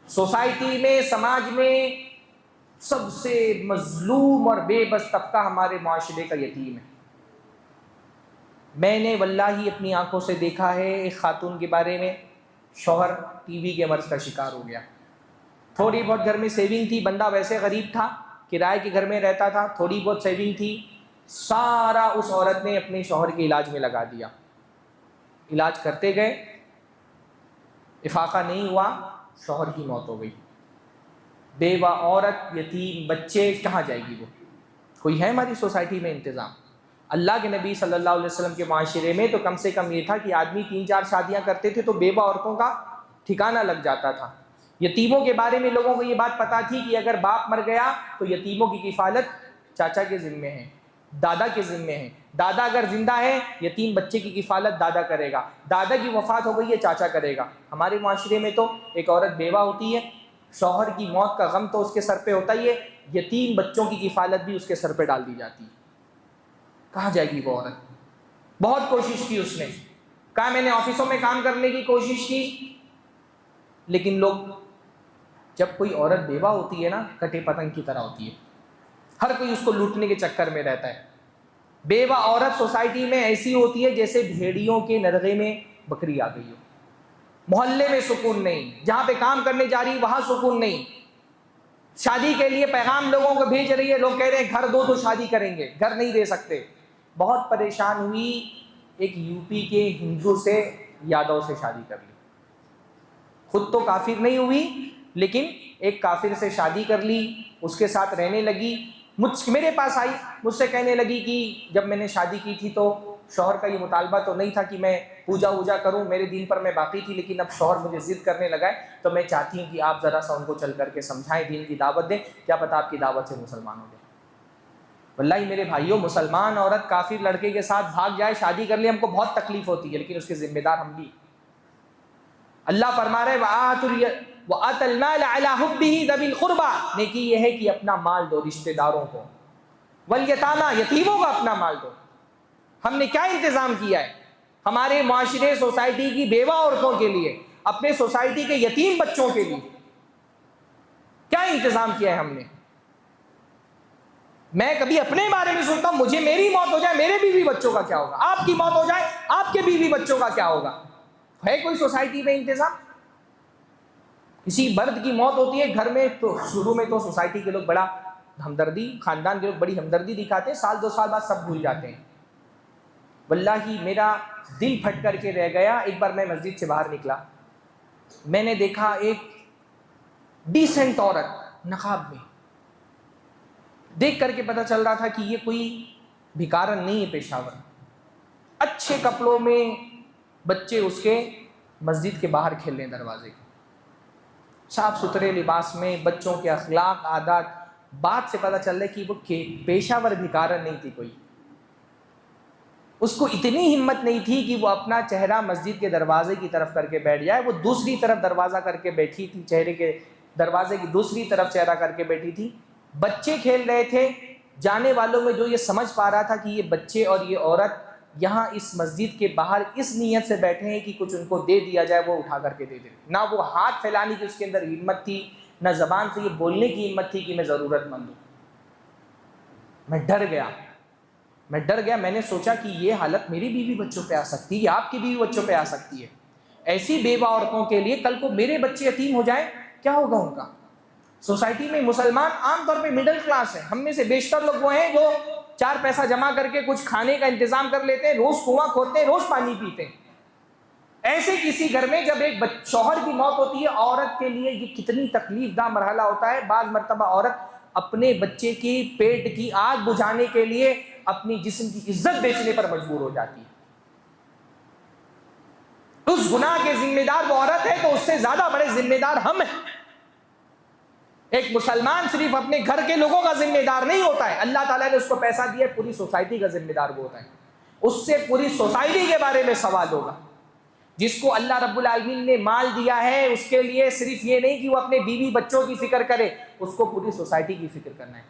Society میں، سماج میں سب سے مظلوم اور بے بس طبقہ ہمارے معاشرے کا یتیم ہے۔ میں نے واللہ اپنی آنکھوں سے دیکھا ہے ایک خاتون کے بارے میں، شوہر ٹی بی کے مرض کا شکار ہو گیا، تھوڑی بہت گھر میں سیونگ تھی، بندہ ویسے غریب تھا، کرائے کے گھر میں رہتا تھا، تھوڑی بہت سیونگ تھی، سارا اس عورت نے اپنے شوہر کے علاج میں لگا دیا۔ علاج کرتے گئے، افاقہ نہیں ہوا، شوہر کی موت ہو گئی۔ بیوہ عورت، یتیم بچے، کہاں جائے گی وہ؟ کوئی ہے ہماری سوسائٹی میں انتظام؟ اللہ کے نبی صلی اللہ علیہ وسلم کے معاشرے میں تو کم سے کم یہ تھا کہ آدمی 3-4 شادیاں کرتے تھے تو بیوہ عورتوں کا ٹھکانہ لگ جاتا تھا۔ یتیموں کے بارے میں لوگوں کو یہ بات پتہ تھی کہ اگر باپ مر گیا تو یتیموں کی کفالت چاچا کے ذمے ہے، دادا کے ذمے ہے، دادا اگر زندہ ہے یتیم بچے کی کفالت دادا کرے گا، دادا کی وفات ہو گئی ہے چاچا کرے گا۔ ہمارے معاشرے میں تو ایک عورت بیوہ ہوتی ہے، شوہر کی موت کا غم تو اس کے سر پہ ہوتا ہی ہے، یتیم بچوں کی کفالت بھی اس کے سر پہ ڈال دی جاتی ہے۔ کہاں جائے گی وہ عورت؟ بہت کوشش کی اس نے، کہا میں نے آفسوں میں کام کرنے کی کوشش کی، لیکن لوگ، جب کوئی عورت بیوہ ہوتی ہے نا، کٹے پتنگ کی طرح ہوتی ہے، ہر کوئی اس کو لوٹنے کے چکر میں رہتا ہے۔ بیوہ عورت سوسائٹی میں ایسی ہوتی ہے جیسے بھیڑیوں کے نرغے میں بکری آ گئی ہو، محلے میں سکون نہیں، جہاں پہ کام کرنے جا رہی وہاں سکون نہیں، شادی کے لیے پیغام لوگوں کو بھیج رہی ہے، لوگ کہہ رہے ہیں گھر دو تو شادی کریں گے، گھر نہیں دے سکتے۔ بہت پریشان ہوئی، ایک یو پی کے ہندو سے، یادو سے شادی کر لی، خود تو کافر نہیں ہوئی لیکن ایک کافر سے شادی کر لی، اس کے ساتھ رہنے لگی۔ میرے پاس آئی، مجھ سے کہنے لگی کہ جب میں نے شادی کی تھی تو شوہر کا یہ مطالبہ تو نہیں تھا کہ میں پوجا ووجا کروں، میرے دین پر میں باقی تھی، لیکن اب شوہر مجھے ضد کرنے لگا ہے، تو میں چاہتی ہوں کہ آپ ذرا سا ان کو چل کر کے سمجھائیں، دین کی دعوت دیں، کیا پتہ آپ کی دعوت سے مسلمان ہو جائے۔ واللہ میرے بھائیوں، مسلمان عورت کافر لڑکے کے ساتھ بھاگ جائے، شادی کر لے، ہم کو بہت تکلیف ہوتی ہے، لیکن اس کے ذمہ دار ہم بھی۔ اللہ فرما رہے وَآتَ الْمَالَ عَلَىٰ حُبِّهِ ذَوِي الْقُرْبَىٰ، نیکی یہ ہے کہ اپنا مال دو رشتہ داروں کو، وَالْيَتَامَىٰ، یتیموں کو اپنا مال دو۔ ہم نے کیا انتظام کیا ہے ہمارے معاشرے، سوسائٹی کی بیوہ عورتوں کے لیے، اپنے سوسائٹی کے یتیم بچوں کے لیے کیا انتظام کیا ہے ہم نے؟ میں کبھی اپنے بارے میں سوچتا ہوں، مجھے میری موت ہو جائے میرے بیوی بچوں کا کیا ہوگا، آپ کی موت ہو جائے آپ کے بیوی بچوں کا کیا ہوگا؟ ہے کوئی سوسائٹی میں انتظام؟ کسی مرد کی موت ہوتی ہے گھر میں تو شروع میں تو سوسائٹی کے لوگ بڑا ہمدردی، خاندان کے لوگ بڑی ہمدردی دکھاتے ہیں، سال 2 سال بعد سب بھول جاتے ہیں۔ واللہ میرا دل پھٹ کر کے رہ گیا، ایک بار میں مسجد سے باہر نکلا، میں نے دیکھا ایک ڈیسنٹ عورت نقاب میں، دیکھ کر کے پتہ چل رہا تھا کہ یہ کوئی بھکارن نہیں ہے، پیشہ ور، اچھے کپڑوں میں، بچے اس کے مسجد کے باہر کھیل رہے ہیں دروازے کے، صاف ستھرے لباس میں، بچوں کے اخلاق عادات، بات سے پتہ چل رہا ہے کہ وہ پیشہ ور بھکارن نہیں تھی کوئی۔ اس کو اتنی ہمت نہیں تھی کہ وہ اپنا چہرہ مسجد کے دروازے کی طرف کر کے بیٹھ جائے، وہ دوسری طرف دروازہ کر کے بیٹھی تھی، چہرے کے دروازے کی دوسری طرف چہرہ کر کے بیٹھی تھی۔ بچے کھیل رہے تھے، جانے والوں میں جو یہ سمجھ پا رہا تھا کہ یہ بچے اور یہ عورت یہاں اس مسجد کے باہر اس نیت سے بیٹھے ہیں کہ کچھ ان کو دے دیا جائے، وہ اٹھا کر کے دے دے، نہ وہ ہاتھ پھیلانے کی اس کے اندر ہمت تھی، نہ زبان سے یہ بولنے کی ہمت تھی کہ میں ضرورت مند ہوں۔ میں ڈر گیا، میں نے سوچا کہ یہ حالت میری بیوی بچوں پہ آ سکتی ہے، یا آپ کی بیوی بچوں پہ آ سکتی ہے۔ ایسی بیوہ عورتوں کے لیے کل کو میرے بچے یتیم ہو جائیں، کیا ہوگا ان کا؟ سوسائٹی میں مسلمان عام طور پہ مڈل کلاس ہیں، ہم میں سے بیشتر لوگ وہ ہیں جو 4 پیسہ جمع کر کے کچھ کھانے کا انتظام کر لیتے ہیں، روز کنواں کھودتے ہیں، روز پانی پیتے ہیں۔ ایسے کسی گھر میں جب ایک شوہر کی موت ہوتی ہے، عورت کے لیے یہ کتنی تکلیف دہ مرحلہ ہوتا ہے۔ بعض مرتبہ عورت اپنے بچے کی پیٹ کی آگ بجھانے کے لیے اپنی جسم کی عزت بیچنے پر مجبور ہو جاتی ہے۔ اس گناہ کے ذمہ دار وہ عورت ہے تو اس سے زیادہ بڑے ذمہ دار ہم ہیں۔ ایک مسلمان صرف اپنے گھر کے لوگوں کا ذمہ دار نہیں ہوتا ہے، اللہ تعالیٰ نے اس کو پیسہ دیا ہے، پوری سوسائٹی کا ذمہ دار وہ ہوتا ہے، اس سے پوری سوسائٹی کے بارے میں سوال ہوگا۔ جس کو اللہ رب العالمین نے مال دیا ہے، اس کے لیے صرف یہ نہیں کہ وہ اپنے بیوی بچوں کی فکر کرے، اس کو پوری سوسائٹی کی فکر کرنا ہے۔